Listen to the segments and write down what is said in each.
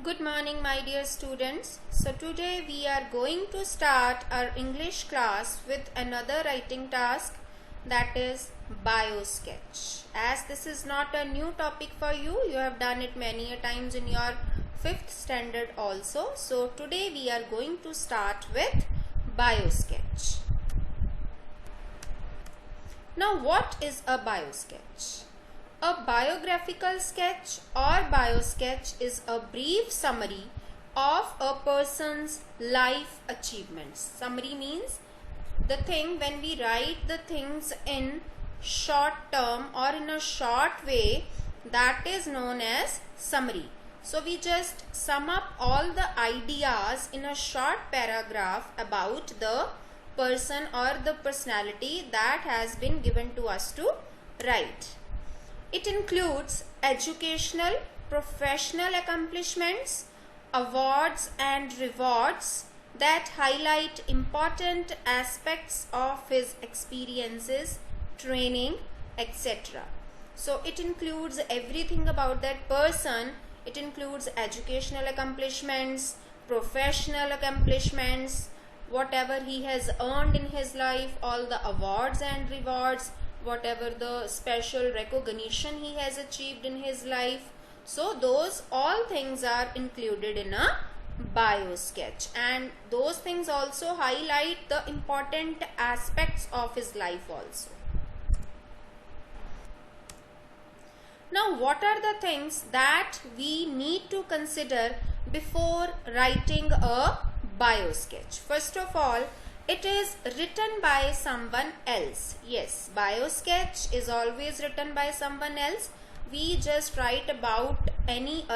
Good morning, my dear students. So today we are going to start our English class with another writing task, that is BioSketch. As this is not a new topic for you, you have done it many a times in your 5th standard also. So today we are going to start with BioSketch. Now what is a BioSketch? A biographical sketch or biosketch is a brief summary of a person's life achievements. Summary means the thing when we write the things in short term or in a short way, that is known as summary. So we just sum up all the ideas in a short paragraph about the person or the personality that has been given to us to write. It includes educational, professional accomplishments, awards and rewards that highlight important aspects of his experiences, training, etc. So it includes everything about that person. It includes educational accomplishments, professional accomplishments, whatever he has earned in his life, all the awards and rewards, whatever the special recognition he has achieved in his life. So those all things are included in a biosketch, and those things also highlight the important aspects of his life also. Now what are the things that we need to consider before writing a biosketch? First of all, it is written by someone else. Yes, biosketch is always written by someone else. We just write about any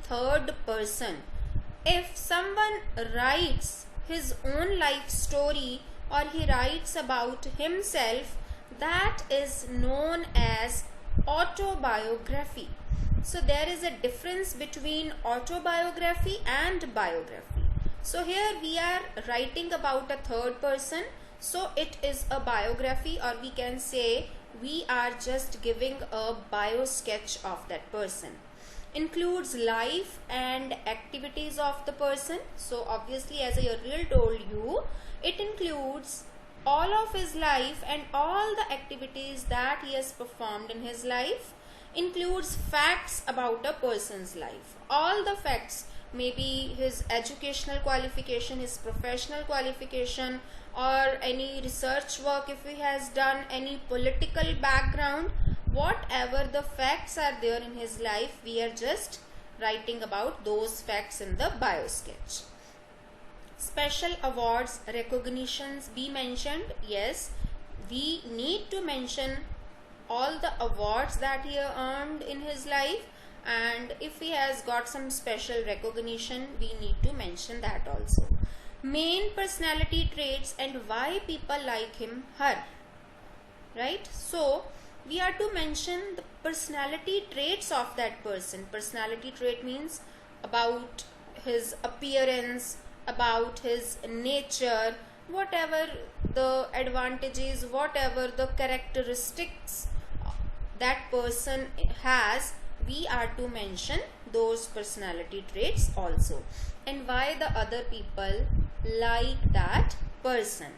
third person. If someone writes his own life story or he writes about himself, that is known as autobiography. So there is a difference between autobiography and biography. So here we are writing about a third person, so it is a biography, or we can say we are just giving a biosketch of that person. Includes life and activities of the person. So obviously, as I earlier told you, it includes all of his life and all the activities that he has performed in his life. Includes facts about a person's life. All the facts, maybe his educational qualification, his professional qualification, or any research work if he has done, any political background, whatever the facts are there in his life, we are just writing about those facts in the biosketch. Special awards, recognitions be mentioned. Yes, we need to mention all the awards that he earned in his life, and if he has got some special recognition, we need to mention that also. Main personality traits and why people like him, her, right? So we are to mention the personality traits of that person. Personality trait means about his appearance, about his nature, whatever the advantages, whatever the characteristics that person has, we are to mention those personality traits also, and why the other people like that person.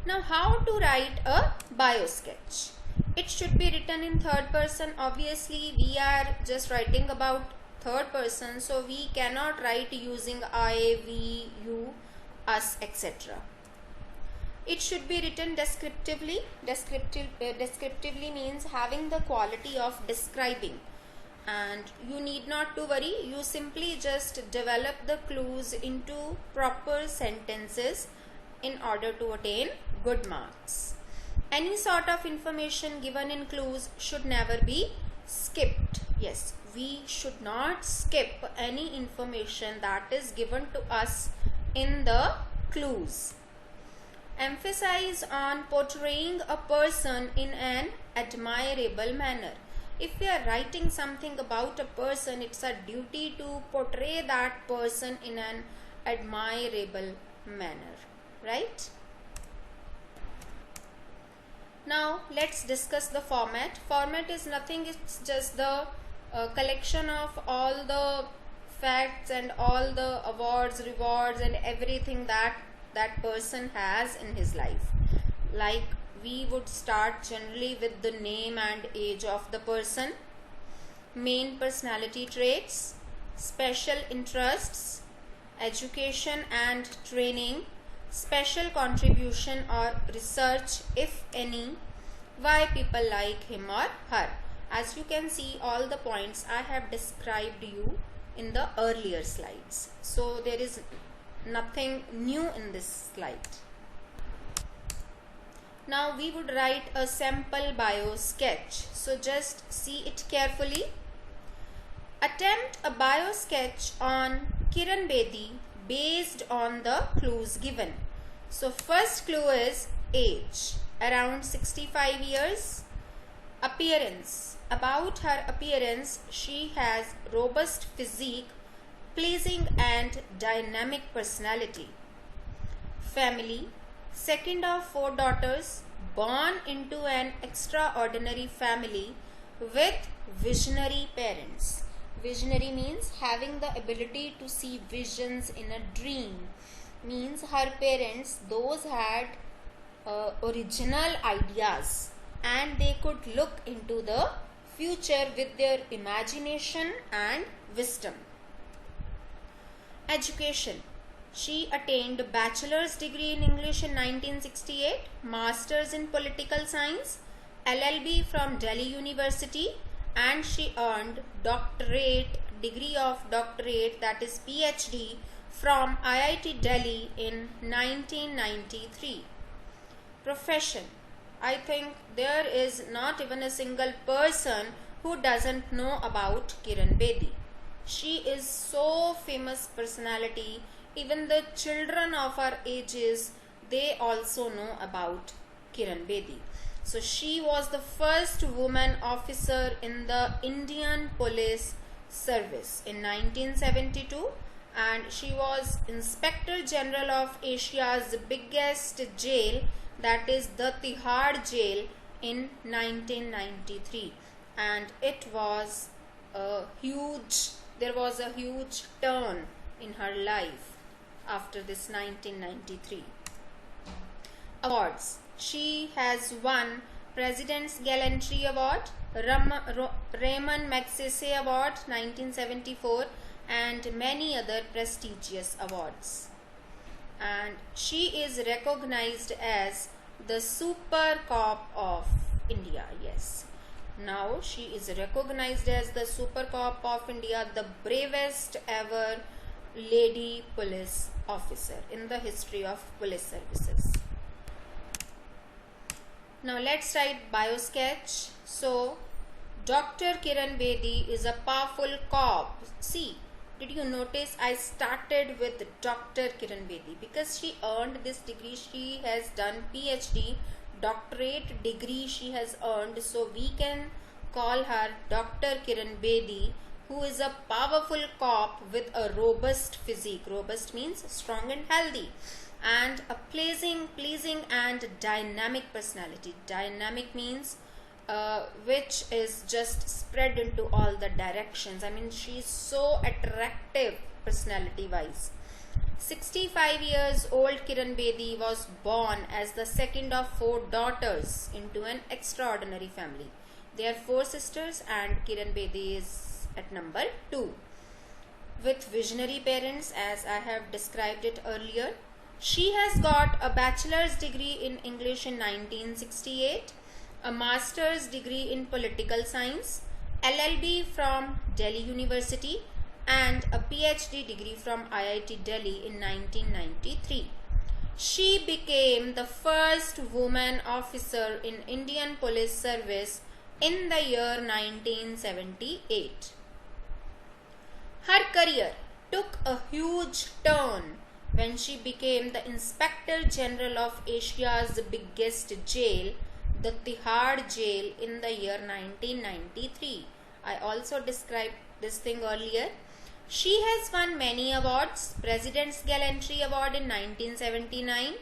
Now how to write a biosketch? It should be written in third person. Obviously we are just writing about third person, so we cannot write using I, we, you, us, etc. It should be written descriptively. Descriptively means having the quality of describing, and you need not to worry. You simply just develop the clues into proper sentences in order to attain good marks. Any sort of information given in clues should never be skipped. Yes, we should not skip any information that is given to us in the clues. Emphasize on portraying a person in an admirable manner. If we are writing something about a person, it's a duty to portray that person in an admirable manner, right? Now let's discuss the format. Format is nothing, it's just the a collection of all the facts and all the awards, rewards and everything that that person has in his life. Like we would start generally with the name and age of the person, main personality traits, special interests, education and training, special contribution or research if any, why people like him or her. As you can see, all the points I have described you in the earlier slides. So there is nothing new in this slide. Now we would write a sample bio sketch. So just see it carefully. Attempt a bio sketch on Kiran Bedi based on the clues given. So first clue is age, around 65 years. Appearance, about her appearance, she has robust physique, pleasing and dynamic personality. Family, second of 4 daughters, born into an extraordinary family with visionary parents. Visionary means having the ability to see visions in a dream. Means her parents, those had original ideas and they could look into the future with their imagination and wisdom. Education. She attained a bachelor's degree in English in 1968, master's in political science, LLB from Delhi University, and she earned doctorate, degree of doctorate, that is PhD, from IIT Delhi in 1993. Profession. I think there is not even a single person who doesn't know about Kiran Bedi. She is so famous personality. Even the children of our ages, they also know about Kiran Bedi. So she was the first woman officer in the Indian Police Service in 1972, and she was Inspector General of Asia's biggest jail, that is the Tihad jail, in 1993. And it was there was a huge turn in her life after this 1993. Awards. She has won President's Gallantry Award, Raymond Magsaysay Award 1974 and many other prestigious awards. And she is recognized as the Super Cop of India. Yes. Now she is recognized as the Super Cop of India, the bravest ever lady police officer in the history of police services. Now let's write bio sketch. So Dr. Kiran Bedi is a powerful cop. See, did you notice I started with Dr. Kiran Bedi because she earned this degree. She has done PhD, doctorate degree she has earned. So we can call her Dr. Kiran Bedi, who is a powerful cop with a robust physique. Robust means strong and healthy, and a pleasing and dynamic personality. Dynamic means which is just spread into all the directions. I mean, she is so attractive personality wise. 65 years old Kiran Bedi was born as the second of 4 daughters into an extraordinary family. There are 4 sisters and Kiran Bedi is at number 2. With visionary parents, as I have described it earlier. She has got a bachelor's degree in English in 1968, a master's degree in political science, LLB from Delhi University and a PhD degree from IIT Delhi in 1993. She became the first woman officer in Indian Police Service in the year 1978. Her career took a huge turn when she became the Inspector General of Asia's biggest jail, the Tihad jail, in the year 1993. I also described this thing earlier. She has won many awards. President's Gallantry Award in 1979,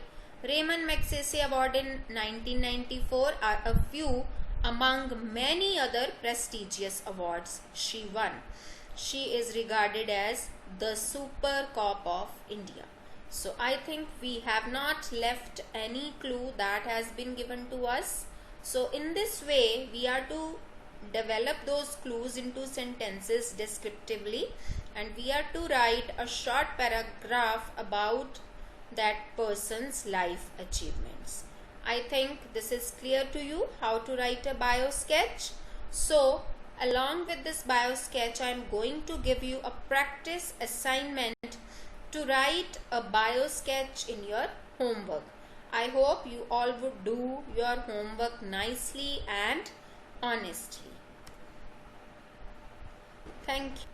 Raymond Magsaysay Award in 1994 are a few among many other prestigious awards she won. She is regarded as the Super Cop of India. So I think we have not left any clue that has been given to us. So in this way we are to develop those clues into sentences descriptively, and we are to write a short paragraph about that person's life achievements. I think this is clear to you how to write a bio sketch. So along with this bio sketch, I am going to give you a practice assignment to write a bio sketch in your homework. I hope you all would do your homework nicely and honestly. Thank you.